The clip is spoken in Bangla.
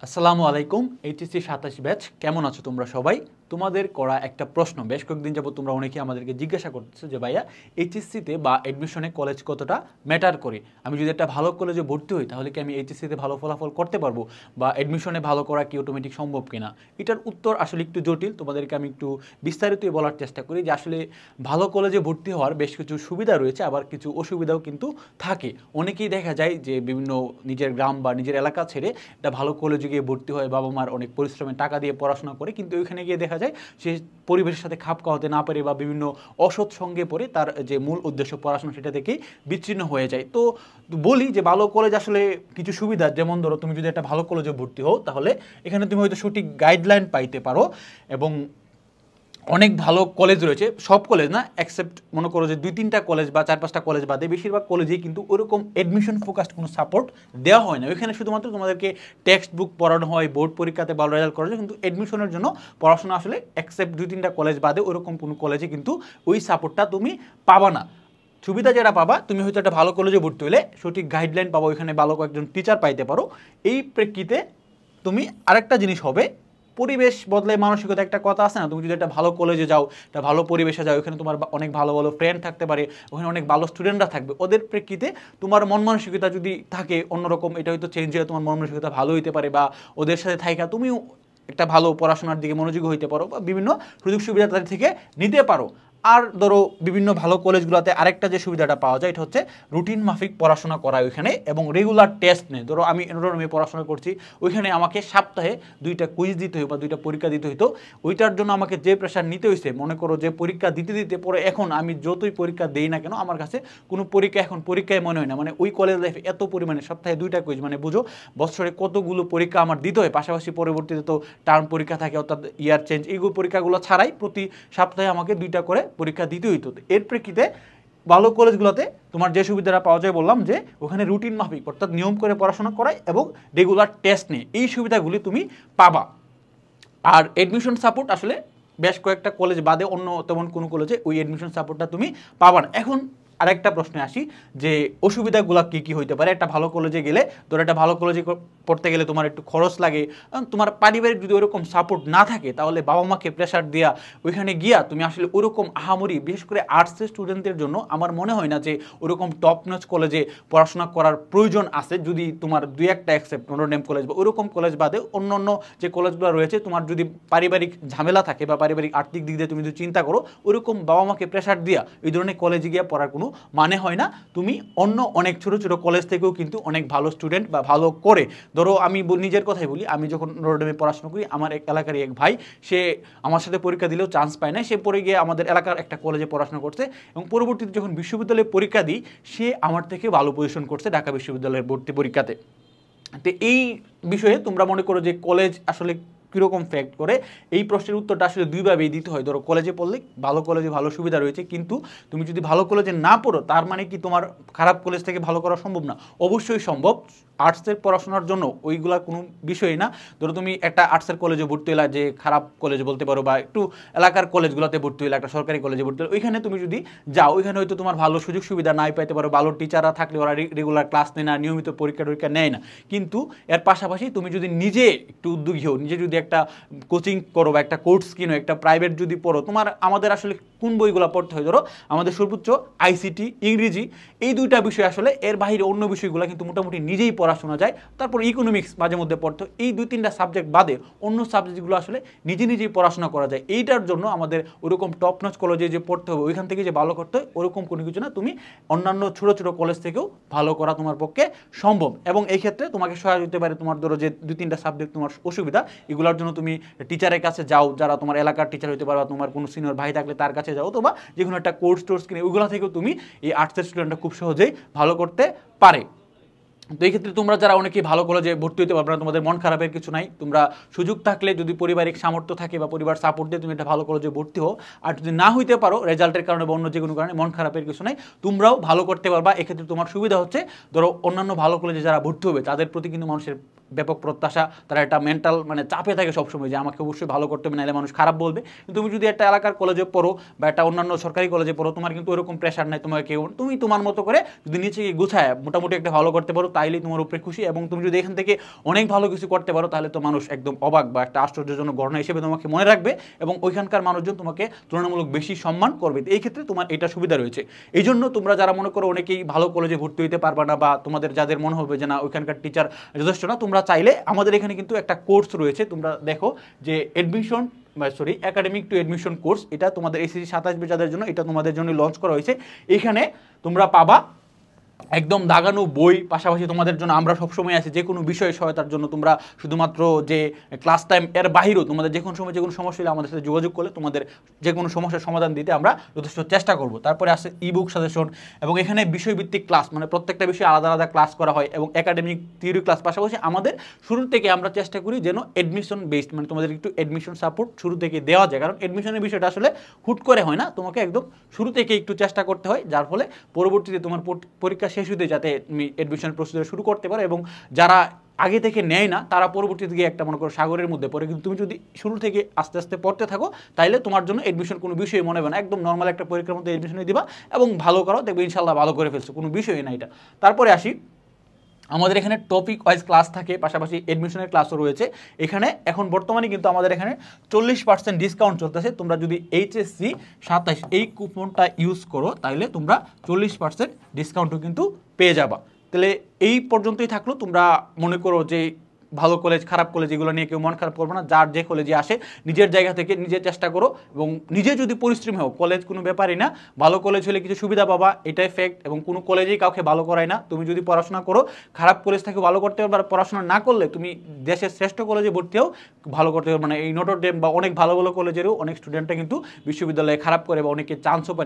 আসসালামু আলাইকুম। এইচএসসি 27 ব্যাচ, কেমন আছো তোমরা সবাই? তোমাদের করা একটা প্রশ্ন বেশ কয়েকদিন যাবত তোমরা অনেকেই আমাদেরকে জিজ্ঞাসা করতেছো যে ভাইয়া, এইচএসসিতে বা অ্যাডমিশনে কলেজ কতটা ম্যাটার করে? আমি যদি একটা ভালো কলেজে ভর্তি হই তাহলে কি আমি এইচএসসিতে ভালো ফলাফল করতে পারবো, বা অ্যাডমিশনে ভালো করা কি অটোমেটিক সম্ভব কিনা? এটার উত্তর আসলে একটু জটিল। তোমাদেরকে আমি একটু বিস্তারিতই বলার চেষ্টা করি যে আসলে ভালো কলেজে ভর্তি হওয়ার বেশ কিছু সুবিধা রয়েছে, আবার কিছু অসুবিধাও কিন্তু থাকে। অনেকেই দেখা যায় যে বিভিন্ন নিজের গ্রাম বা নিজের এলাকা ছেড়ে একটা ভালো কলেজে গিয়ে ভর্তি হয়, বাবা মার অনেক পরিশ্রমে টাকা দিয়ে পড়াশোনা করে, কিন্তু ওইখানে গিয়ে দেখা যায় সে পরিবেশের সাথে খাপ খাওয়াতে না পারে বা বিভিন্ন অসৎ সঙ্গে পড়ে তার যে মূল উদ্দেশ্য পড়াশোনা সেটা থেকেই বিচ্ছিন্ন হয়ে যায়। তো বলি যে ভালো কলেজ আসলে কিছু সুবিধা, যেমন ধরো তুমি যদি একটা ভালো কলেজে ভর্তি হও তাহলে এখানে তুমি হয়তো সঠিক গাইডলাইন পাইতে পারো, এবং অনেক ভালো কলেজ রয়েছে, সব কলেজ না, অ্যাকসেপ্ট মনে করো যে 2-3টা কলেজ বা 4-5টা কলেজ বাদে বেশিরভাগ কলেজেই কিন্তু ওরকম অ্যাডমিশন ফোকাসড কোনো সাপোর্ট দেওয়া হয় না। ওইখানে শুধুমাত্র তোমাদেরকে টেক্সট বুক পড়ানো হয়, বোর্ড পরীক্ষাতে ভালো রেজাল্ট করা যায়, কিন্তু অ্যাডমিশনের জন্য পড়াশোনা আসলে অ্যাকসেপ্ট 2-3টা কলেজ বাদে ওরকম কোনো কলেজে কিন্তু ওই সাপোর্টটা তুমি পাবা না। সুবিধা যেটা পাবা, তুমি হয়তো একটা ভালো কলেজে ভর্তি হলে সঠিক গাইডলাইন পাবো, ওইখানে ভালো কয়েকজন টিচার পাইতে পারো। এই প্রেক্ষিতে তুমি আরেকটা জিনিস হবে, পরিবেশ বদলে মানসিকতা একটা কথা আছে না? তুমি যদি একটা ভালো কলেজে যাও, একটা ভালো পরিবেশে যাও, ওখানে তোমার অনেক ভালো ভালো ফ্রেন্ড থাকতে পারে, ওখানে অনেক ভালো স্টুডেন্টরা থাকবে, ওদের প্রেক্ষিতে তোমার মন মানসিকতা যদি থাকে অন্যরকম, এটা হয়তো চেঞ্জ হয়ে তোমার মন মানসিকতা ভালো হইতে পারে, বা ওদের সাথে থাকা তুমিও একটা ভালো পড়াশোনার দিকে মনোযোগী হইতে পারো, বা বিভিন্ন সুযোগ সুবিধা তাদের থেকে নিতে পারো। আর ধরো বিভিন্ন ভালো কলেজগুলোতে আরেকটা যে সুবিধাটা পাওয়া যায়, এটা হচ্ছে রুটিন মাফিক পড়াশোনা করা ওইখানে, এবং রেগুলার টেস্ট নেই। ধরো আমি এনোরমে পড়াশোনা করছি, ওইখানে আমাকে সপ্তাহে 2টা কুইজ দিতে হতো বা 2টা পরীক্ষা দিতে হতো। ওইটার জন্য আমাকে যে প্রেশার নিতে হয়েছে, মনে করো যে পরীক্ষা দিতে দিতে পরে এখন আমি যতই পরীক্ষা দেই না কেন, আমার কাছে কোনো পরীক্ষা এখন পরীক্ষায় মনে হয় না। মানে ওই কলেজ লাইফে এত পরিমাণে সপ্তাহে 2টা কুইজ, মানে বুঝো বছরে কতগুলো পরীক্ষা আমার দিতে হয়। পাশাপাশি পরবর্তীতে তো টার্ম পরীক্ষা থাকে, অর্থাৎ ইয়ার চেঞ্জ, এইগুলো পরীক্ষাগুলো ছাড়াই প্রতি সপ্তাহে আমাকে 2টা করে পরীক্ষা দিতে হইতো। এর প্রেক্ষিতে ভালো কলেজগুলোতে তোমার যে সুবিধাটা পাওয়া যায়, বললাম যে ওখানে রুটিন মাফিক অর্থাৎ নিয়ম করে পড়াশোনা করায় এবং রেগুলার টেস্ট নিয়ে, এই সুবিধাগুলি তুমি পাবা। আর অ্যাডমিশন সাপোর্ট আসলে বেশ কয়েকটা কলেজ বাদে অন্য তেমন কোনো কলেজে ওই অ্যাডমিশন সাপোর্টটা তুমি পাবা না। এখন আরেকটা প্রশ্নে আসি যে অসুবিধাগুলো কী কী হইতে পারে একটা ভালো কলেজে গেলে। ধরো একটা ভালো কলেজে পড়তে গেলে তোমার একটু খরচ লাগে, তোমার পারিবারিক যদি ওরকম সাপোর্ট না থাকে তাহলে বাবা মাকে প্রেশার দেওয়া ওইখানে গিয়া তুমি আসলে ওরকম আহামরি, বিশেষ করে আর্টসের স্টুডেন্টদের জন্য আমার মনে হয় না যে ওরকম টপ নচ কলেজে পড়াশোনা করার প্রয়োজন আছে। যদি তোমার 2-1টা অ্যাকসেপ্ট নটরডেম কলেজ বা ওরকম কলেজ বাদে অন্য অন্য যে কলেজগুলো রয়েছে, তোমার যদি পারিবারিক ঝামেলা থাকে বা পারিবারিক আর্থিক দিক দিয়ে তুমি যদি চিন্তা করো, ওরকম বাবা মাকে প্রেশার দিয়া এই ধরনের কলেজে গিয়ে পড়ার কোনো মানে হয় না। তুমি অন্য অনেক ছোটো ছোটো কলেজ থেকেও কিন্তু অনেক ভালো স্টুডেন্ট বা ভালো করে, ধরো আমি নিজের কথাই বলি, আমি যখন নটরডেমে পড়াশোনা করি, আমার এক এলাকারই এক ভাই, সে আমার সাথে পরীক্ষা দিলেও চান্স পায় না, সে পরে গিয়ে আমাদের এলাকার একটা কলেজে পড়াশোনা করছে, এবং পরবর্তীতে যখন বিশ্ববিদ্যালয়ে পরীক্ষা দিই, সে আমার থেকে ভালো পজিশন করছে ঢাকা বিশ্ববিদ্যালয়ের ভর্তি পরীক্ষাতে। তো এই বিষয়ে তোমরা মনে করো যে কলেজ আসলে কীরকম ফ্যাক্ট করে, এই প্রশ্নের উত্তরটা আসলে দুইভাবেই দিতে হয়। ধরো কলেজে পড়লে ভালো কলেজে ভালো সুবিধা রয়েছে, কিন্তু তুমি যদি ভালো কলেজে না পড়ো তার মানে কি তোমার খারাপ কলেজ থেকে ভালো করা সম্ভব না? অবশ্যই সম্ভব। আর্টসের পড়াশোনার জন্য ওইগুলা কোনো বিষয়ই না। ধরো তুমি একটা আর্টসের কলেজে ভর্তি হলে, যে খারাপ কলেজে বলতে পারো, বা একটু এলাকার কলেজগুলোতে ভর্তি হলে, একটা সরকারি কলেজে ভর্তি হলে, ওইখানে তুমি যদি যাও, ওইখানে হয়তো তোমার ভালো সুযোগ সুবিধা নাই পাইতে পারো, ভালো টিচাররা থাকলে ওরা রেগুলার ক্লাস নেয় না, নিয়মিত পরীক্ষা টরীক্ষা নেয় না। কিন্তু এর পাশাপাশি তুমি যদি নিজে একটু উদ্যোগী হও, নিজে যদি একটা কোচিং করো বা একটা কোর্স কিনো, একটা প্রাইভেট যদি পড়ো, তোমার আমাদের আসলে কোন বইগুলো পড়তে হয়? ধরো আমাদের সর্বোচ্চ আইসিটি, ইংরেজি, এই 2টা বিষয় আসলে, এর বাইরে অন্য বিষয়গুলো কিন্তু মোটামুটি নিজেই পড়াশোনা যায়। তারপর ইকোনমিক্স মাঝে মধ্যে পড়তে হয়। এই 2-3টা সাবজেক্ট বাদে অন্য সাবজেক্টগুলো আসলে নিজে নিজেই পড়াশোনা করা যায়। এইটার জন্য আমাদের ওরকম টপ নচ কলেজে যে পড়তে হবে, ওইখান থেকে যে ভালো করতে হয় ওরকম কোনো কিছু না। তুমি অন্যান্য ছোটো ছোটো কলেজ থেকেও ভালো করা তোমার পক্ষে সম্ভব, এবং এই ক্ষেত্রে তোমাকে সহায়তা দিতে পারে। তোমার ধরো যে 2-3টা সাবজেক্ট তোমার অসুবিধা, এগুলোর জন্য তুমি টিচারের কাছে যাও, যারা তোমার এলাকার টিচার হতে পারে, বা তোমার কোনো সিনিয়র ভাই থাকলে তার কাছে যাও, অথবা যে কোনো একটা কোর্স টোর্স কিনে ওইগুলো থেকেও তুমি এই আর্টসের স্টুডেন্টরা খুব সহজেই ভালো করতে পারে। তো এই ক্ষেত্রে তোমরা যারা অনেকেই ভালো কলেজে ভর্তি হতে পারবে না, তোমাদের মন খারাপের কিছু নাই। তোমরা সুযোগ থাকলে, যদি পারিবারিক সামর্থ্য থাকে বা পরিবার সাপোর্ট দিয়ে, তুমি একটা ভালো কলেজে ভর্তি হও। আর যদি না হইতে পারো রেজাল্টের কারণে বা অন্য যে কোনো কারণে, মন খারাপের কিছু নাই, তোমরাও ভালো করতে পারবা। এক্ষেত্রে তোমার সুবিধা হচ্ছে, ধরো অন্যান্য ভালো কলেজে যারা ভর্তি হবে তাদের প্রতি কিন্তু মানুষের ব্যাপক প্রত্যাশা, তারা একটা মেন্টাল মানে চাপে থাকে সবসময় যে আমাকে অবশ্যই ভালো করতে হবে, নাহলে মানুষ খারাপ বলবে। কিন্তু তুমি যদি একটা এলাকার কলেজে পড়ো বা একটা অন্যান্য সরকারি কলেজে পড়ো, তোমার কিন্তু ওরকম প্রেশার নাই, তোমাকে কেউ, তুমি তোমার মতো করে যদি নিচে গিয়ে গুছায় মোটামুটি একটা ভালো করতে পারো তাইলেই তোমার উপরে খুশি। এবং তুমি যদি এখান থেকে অনেক ভালো কিছু করতে পারো তাহলে তো মানুষ একদম অবাক বা একটা আশ্চর্যজনক ঘটনা হিসেবে তোমাকে মনে রাখবে এবং ওইখানকার মানুষজন তোমাকে তুলনামূলক বেশি সম্মান করবে। এই ক্ষেত্রে তোমার এটা সুবিধা রয়েছে। এই জন্য তোমরা যারা মনে করো অনেকেই ভালো কলেজে ভর্তি হতে পারবা না বা তোমাদের যাদের মনে হবে যে না ওইখানকার টিচার যথেষ্ট না, তোমরা চাইলে আমাদের এখানে কিন্তু একটা কোর্স রয়েছে, তোমরা দেখো যে একাডেমিক টু এডমিশন কোর্স, এটা তোমাদের এসএসসি 27 ব্যাচের জন্য, এটা তোমাদের জন্য লঞ্চ করা হয়েছে। এখানে তোমরা পাবা একদম দাগানো বই, পাশাপাশি তোমাদের জন্য আমরা সবসময় আছি যে কোনো বিষয়ে সহায়তার জন্য। তোমরা শুধুমাত্র যে ক্লাস টাইম এর বাহিরেও তোমাদের যে কোনো সময় যে কোনো সমস্যা হলে আমাদের সাথে যোগাযোগ করলে তোমাদের যে কোনো সমস্যার সমাধান দিতে আমরা যথেষ্ট চেষ্টা করব। তারপরে আসে ইবুক সাজেশন, এবং এখানে বিষয়ভিত্তিক ক্লাস, মানে প্রত্যেকটা বিষয়ে আলাদা আলাদা ক্লাস করা হয়, এবং একাডেমিক থিওরি ক্লাস। পাশাপাশি আমাদের শুরু থেকে আমরা চেষ্টা করি যেন এডমিশন বেসড, মানে তোমাদের একটু এডমিশন সাপোর্ট শুরু থেকে দেওয়া যায়, কারণ এডমিশনের বিষয়টা আসলে হুট করে হয় না, তোমাকে একদম শুরু থেকে একটু চেষ্টা করতে হয়, যার ফলে পরবর্তীতে তোমার পরীক্ষা শেষ হতে যাতে তুমি এডমিশন প্রসিডিউর শুরু করতে পারো। এবং যারা আগে থেকে নেয় না তারা পরবর্তীতে গিয়ে একটা মনে করো সাগরের মধ্যে পড়ে। কিন্তু তুমি যদি শুরু থেকে আস্তে আস্তে পড়তে থাকো তাইলে তোমার জন্য এডমিশন কোনো বিষয় মনে হবে না, একদম নর্মাল একটা পরীক্ষার মধ্যে এডমিশন দিবা এবং ভালো করো, দেখবে ইনশাল্লাহ ভালো করে ফেলছো, কোনো বিষয়ই না এটা। তারপরে আসি, আমাদের এখানে টপিক ওয়াইজ ক্লাস থাকে, পাশাপাশি এডমিশনের ক্লাসও রয়েছে। এখানে এখন বর্তমানে কিন্তু আমাদের এখানে 40% ডিসকাউন্ট চলতেছে। তোমরা যদি এইচএসসি 27 এই কুপনটা ইউজ করো তাহলে তোমরা 40% ডিসকাউন্টও কিন্তু পেয়ে যাবা। তাহলে এই পর্যন্তই থাকলো। তোমরা মনে করো যে ভালো কলেজ খারাপ কলেজ এগুলো নিয়ে কেউ মন খারাপ করবে না, যার যে কলেজে আসে নিজের জায়গা থেকে নিজে চেষ্টা করো, এবং নিজে যদি পরিশ্রমী হোক, কলেজ কোনো ব্যাপারই না, ভালো কলেজ হলে কিছু সুবিধা পাবা, এটাই ফ্যাক্ট। এবং কোনো কলেজেই কাউকে ভালো করায় না। তুমি যদি পড়াশোনা করো খারাপ কলেজ থেকে ভালো করতে পারবে, আর পড়াশোনা না করলে তুমি দেশের শ্রেষ্ঠ কলেজে ভর্তি হও ভালো করতে পারবে। মানে এই নটর ডেম বা অনেক ভালো ভালো কলেজেরও অনেক স্টুডেন্টরা কিন্তু বিশ্ববিদ্যালয়ে খারাপ করে বা অনেকে চান্সও পায়।